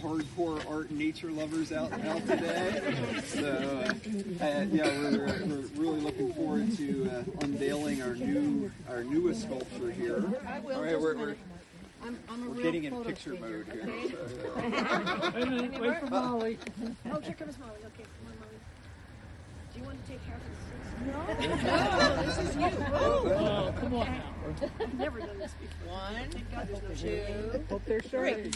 hardcore art and nature lovers out today. So, yeah, we're really looking forward to unveiling our newest sculpture here. All right, we're getting in picture mode here. Wait a minute, wait for Molly. Oh, here comes Molly. Okay, come on, Molly. Do you want to take half of this? No, this is you. Oh, come on now. I've never done this before. 1, Thank God there's no shame. 2, Hope they're showing.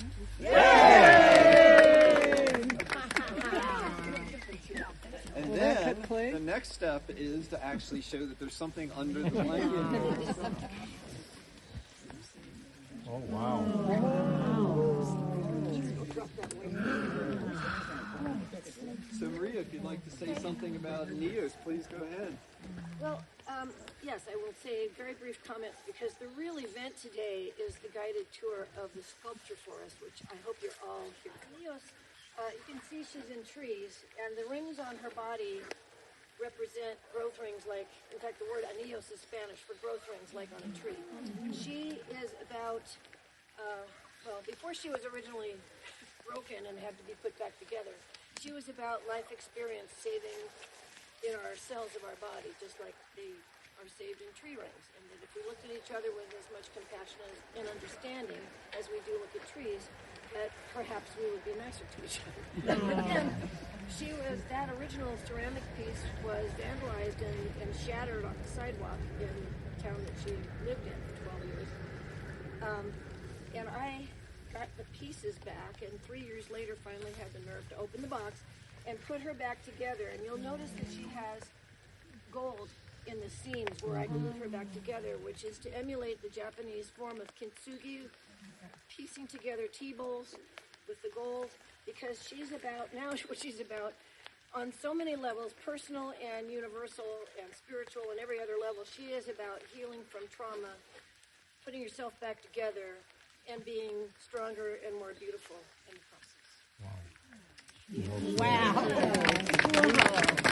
And then the next step is to actually show that there's something under the blanket. Oh, wow. So Maria, if you'd like to say something about Anillos, please go ahead. Well, yes, I will say very brief comments because the real event today is the guided tour of the sculpture forest, which I hope you're all here. Anillos, you can see she's in trees, and the rings on her body represent growth rings like, in fact, the word anillos is Spanish for growth rings like on a tree. She is about, well, before she was originally broken and had to be put back together, she was about life experience saving in our cells of our body, just like they are saved in tree rings. And that if we looked at each other with as much compassion and understanding as we do look at trees, that perhaps we would be nicer to each other. And she was, that original ceramic piece was vandalized and shattered on the sidewalk in the town that she lived in for 12 years. And I got the pieces back, and 3 years later finally had the nerve to open the box and put her back together. And you'll notice that she has gold in the seams where I glued her back together, which is to emulate the Japanese form of kintsugi, piecing together tea bowls with the gold, because she's about, now what she's about, on so many levels, personal and universal and spiritual and every other level, she is about healing from trauma, putting yourself back together, and being stronger and more beautiful in the process. Wow.